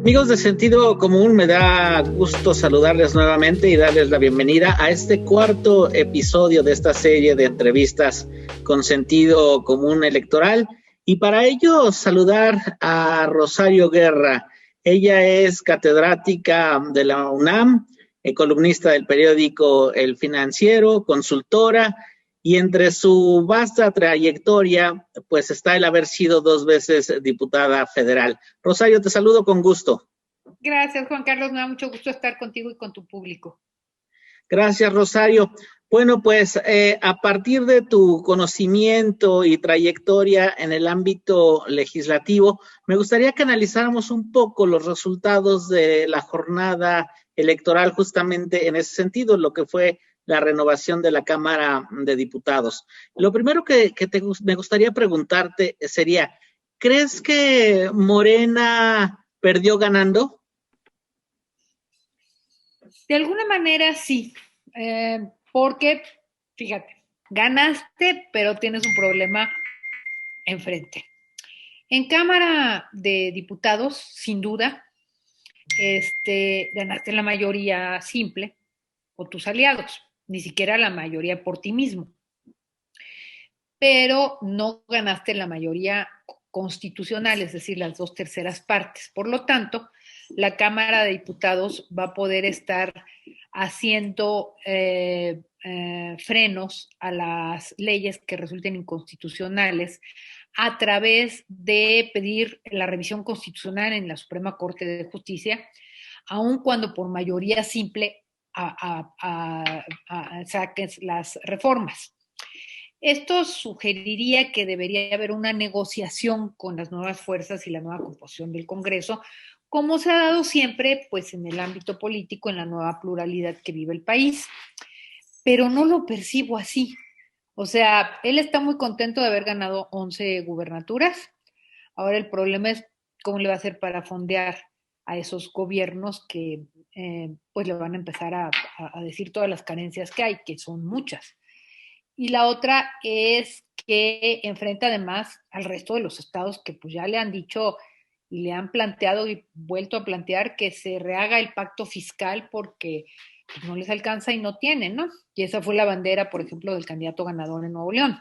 Amigos de Sentido Común, me da gusto saludarles nuevamente y darles la bienvenida a este cuarto episodio de esta serie de entrevistas con sentido común electoral. Y para ello saludar a Rosario Guerra. Ella es catedrática de la UNAM, columnista del periódico El Financiero, consultora, y entre su vasta trayectoria, pues está el haber sido 2 veces diputada federal. Rosario, te saludo con gusto. Gracias, Juan Carlos. Me da mucho gusto estar contigo y con tu público. Gracias, Rosario. Bueno, pues a partir de tu conocimiento y trayectoria en el ámbito legislativo, me gustaría que analizáramos un poco los resultados de la jornada electoral justamente en ese sentido, lo que fue la renovación de la Cámara de Diputados. Lo primero que me gustaría preguntarte sería, ¿crees que Morena perdió ganando? De alguna manera sí, porque, fíjate, ganaste, pero tienes un problema enfrente. En Cámara de Diputados, sin duda, ganaste la mayoría simple o tus aliados, ni siquiera la mayoría por ti mismo, pero no ganaste la mayoría constitucional, es decir, las 2/3 partes. Por lo tanto, la Cámara de Diputados va a poder estar haciendo frenos a las leyes que resulten inconstitucionales a través de pedir la revisión constitucional en la Suprema Corte de Justicia, aun cuando por mayoría simple saques las reformas. Esto sugeriría que debería haber una negociación con las nuevas fuerzas y la nueva composición del Congreso, como se ha dado siempre, pues en el ámbito político, en la nueva pluralidad que vive el país. Pero no lo percibo así. O sea, él está muy contento de haber ganado 11 gubernaturas. Ahora el problema es cómo le va a hacer para fondear a esos gobiernos que pues le van a empezar a decir todas las carencias que hay, que son muchas. Y la otra es que enfrenta además al resto de los estados que pues ya le han dicho y le han planteado y vuelto a plantear que se rehaga el pacto fiscal porque pues, no les alcanza y no tienen, ¿no? Y esa fue la bandera, por ejemplo, del candidato ganador en Nuevo León.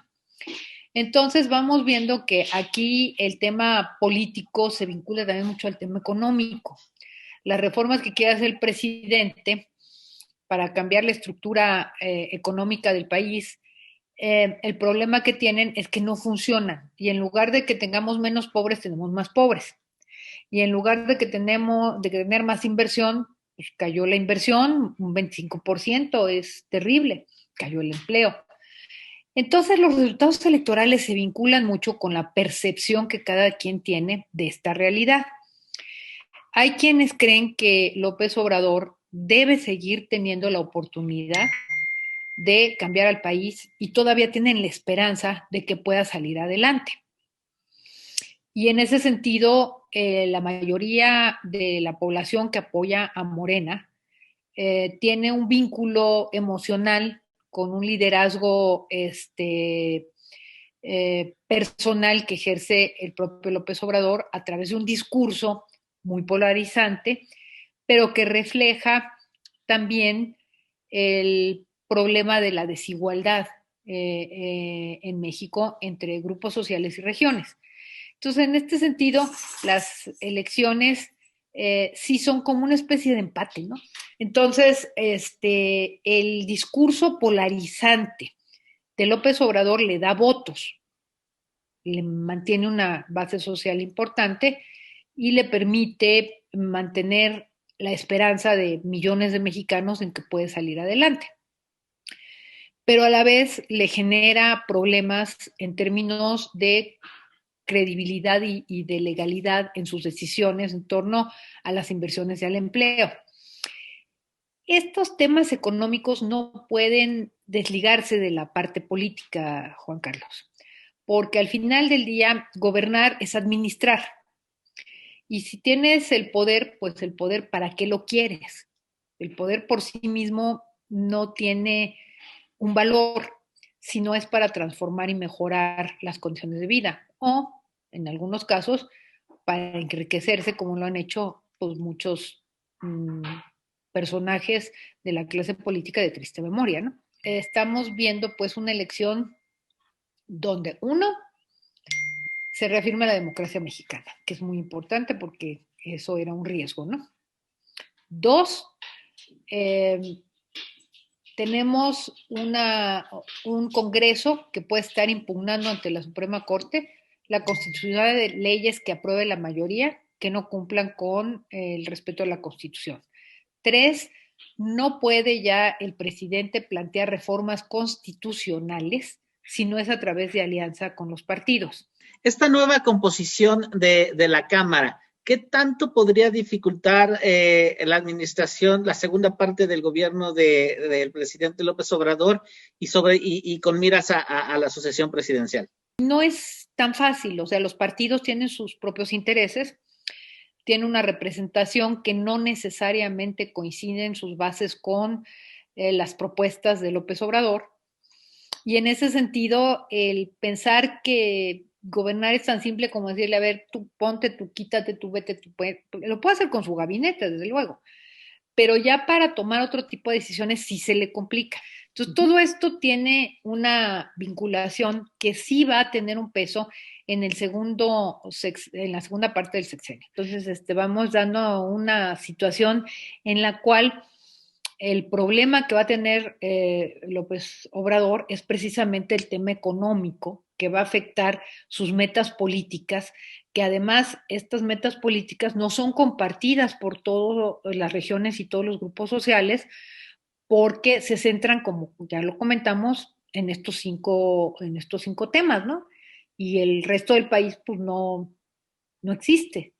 Entonces vamos viendo que aquí el tema político se vincula también mucho al tema económico. Las reformas que quiere hacer el presidente para cambiar la estructura económica del país, el problema que tienen es que no funcionan y en lugar de que tengamos menos pobres, tenemos más pobres. Y en lugar de que tener más inversión, pues cayó la inversión un 25%, es terrible, cayó el empleo. Entonces los resultados electorales se vinculan mucho con la percepción que cada quien tiene de esta realidad. Hay quienes creen que López Obrador debe seguir teniendo la oportunidad de cambiar al país y todavía tienen la esperanza de que pueda salir adelante. Y en ese sentido, la mayoría de la población que apoya a Morena tiene un vínculo emocional con un liderazgo personal que ejerce el propio López Obrador a través de un discurso muy polarizante, pero que refleja también el problema de la desigualdad en México entre grupos sociales y regiones. Entonces, en este sentido, las elecciones sí son como una especie de empate, ¿no? Entonces, el discurso polarizante de López Obrador le da votos, le mantiene una base social importante y le permite mantener la esperanza de millones de mexicanos en que puede salir adelante. Pero a la vez le genera problemas en términos de credibilidad y de legalidad en sus decisiones en torno a las inversiones y al empleo. Estos temas económicos no pueden desligarse de la parte política, Juan Carlos, porque al final del día gobernar es administrar. Y si tienes el poder, pues el poder, ¿para qué lo quieres? El poder por sí mismo no tiene un valor si no es para transformar y mejorar las condiciones de vida o en algunos casos, para enriquecerse, como lo han hecho pues, muchos personajes de la clase política de triste memoria, ¿no? Estamos viendo pues una elección donde uno se reafirma la democracia mexicana, que es muy importante porque eso era un riesgo, ¿no? Dos, tenemos un Congreso que puede estar impugnando ante la Suprema Corte la constitucionalidad de leyes que apruebe la mayoría que no cumplan con el respeto a la Constitución. Tres, no puede ya el presidente plantear reformas constitucionales si no es a través de alianza con los partidos. Esta nueva composición de la Cámara, ¿qué tanto podría dificultar la administración, la segunda parte del gobierno del presidente López Obrador y con miras a la sucesión presidencial? No es tan fácil, o sea, los partidos tienen sus propios intereses, tienen una representación que no necesariamente coincide en sus bases con las propuestas de López Obrador. Y en ese sentido, el pensar que gobernar es tan simple como decirle, a ver, tú ponte, tú quítate, tú vete, tú puedes, lo puede hacer con su gabinete, desde luego, pero ya para tomar otro tipo de decisiones sí se le complica. Entonces, todo esto tiene una vinculación que sí va a tener un peso en la segunda parte del sexenio. Entonces, vamos dando una situación en la cual el problema que va a tener López Obrador es precisamente el tema económico, que va a afectar sus metas políticas, que además estas metas políticas no son compartidas por todas las regiones y todos los grupos sociales, porque se centran, como ya lo comentamos, en estos cinco temas, ¿no? Y el resto del país, pues no existe.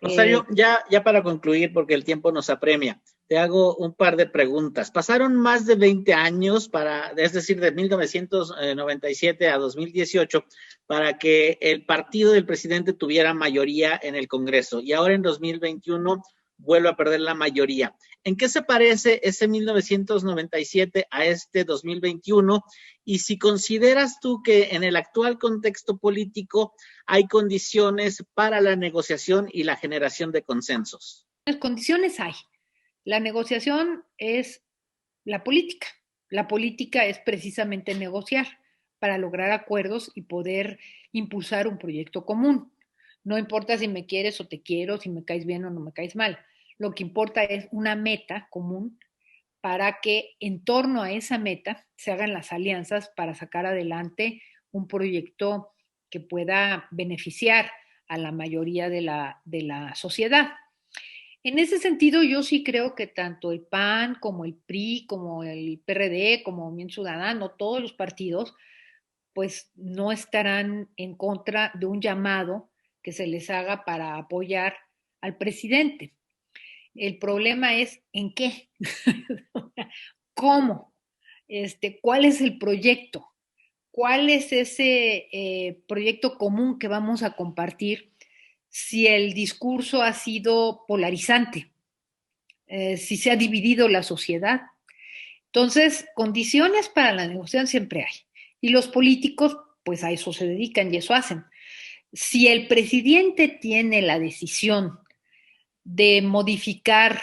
Rosario, ya para concluir, porque el tiempo nos apremia, te hago un par de preguntas. Pasaron más de 20 años, es decir, de 1997 a 2018, para que el partido del presidente tuviera mayoría en el Congreso. Y ahora en 2021 vuelve a perder la mayoría. ¿En qué se parece ese 1997 a este 2021? Y si consideras tú que en el actual contexto político hay condiciones para la negociación y la generación de consensos. Las condiciones hay. La negociación es la política. La política es precisamente negociar para lograr acuerdos y poder impulsar un proyecto común. No importa si me quieres o te quiero, si me caes bien o no me caes mal. Lo que importa es una meta común para que en torno a esa meta se hagan las alianzas para sacar adelante un proyecto que pueda beneficiar a la mayoría de la sociedad. En ese sentido, yo sí creo que tanto el PAN como el PRI, como el PRD, como Movimiento Ciudadano, todos los partidos, pues no estarán en contra de un llamado que se les haga para apoyar al presidente. El problema es en qué, cómo, cuál es el proyecto, cuál es ese proyecto común que vamos a compartir si el discurso ha sido polarizante, si se ha dividido la sociedad. Entonces, condiciones para la negociación siempre hay. Y los políticos, pues a eso se dedican y eso hacen. Si el presidente tiene la decisión de modificar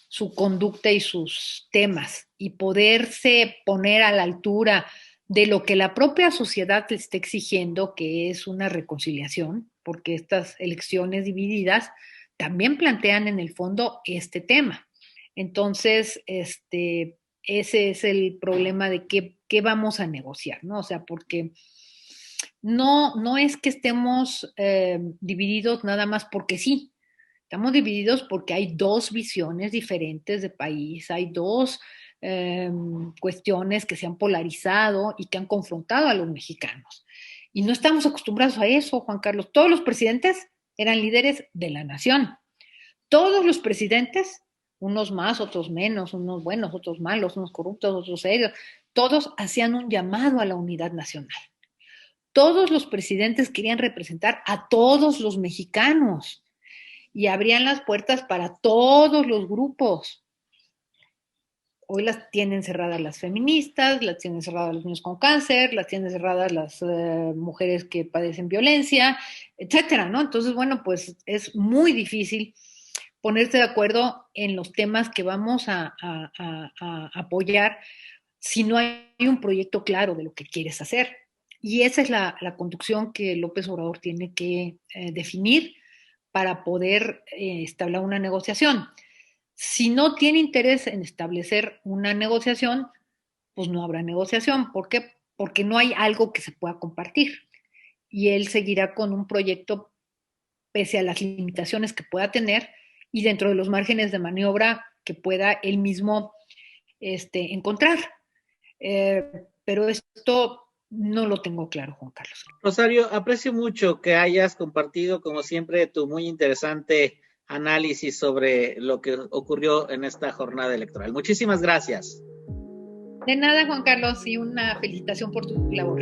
su conducta y sus temas y poderse poner a la altura de lo que la propia sociedad le está exigiendo, que es una reconciliación, porque estas elecciones divididas también plantean en el fondo este tema. Entonces, ese es el problema de qué vamos a negociar, ¿no? O sea, porque no es que estemos divididos nada más porque sí. Estamos divididos porque hay dos visiones diferentes de país, hay dos cuestiones que se han polarizado y que han confrontado a los mexicanos. Y no estamos acostumbrados a eso, Juan Carlos. Todos los presidentes eran líderes de la nación. Todos los presidentes, unos más, otros menos, unos buenos, otros malos, unos corruptos, otros serios, todos hacían un llamado a la unidad nacional. Todos los presidentes querían representar a todos los mexicanos y abrían las puertas para todos los grupos. Hoy las tienen cerradas las feministas, las tienen cerradas los niños con cáncer, las tienen cerradas las mujeres que padecen violencia, etcétera, ¿no? Entonces, bueno, pues es muy difícil ponerse de acuerdo en los temas que vamos a apoyar si no hay un proyecto claro de lo que quieres hacer. Y esa es la conducción que López Obrador tiene que definir para poder establecer una negociación. Si no tiene interés en establecer una negociación, pues no habrá negociación. ¿Por qué? Porque no hay algo que se pueda compartir. Y él seguirá con un proyecto pese a las limitaciones que pueda tener y dentro de los márgenes de maniobra que pueda él mismo encontrar. Pero esto no lo tengo claro, Juan Carlos. Rosario, aprecio mucho que hayas compartido, como siempre, tu muy interesante análisis sobre lo que ocurrió en esta jornada electoral. Muchísimas gracias. De nada, Juan Carlos, y una felicitación por tu labor.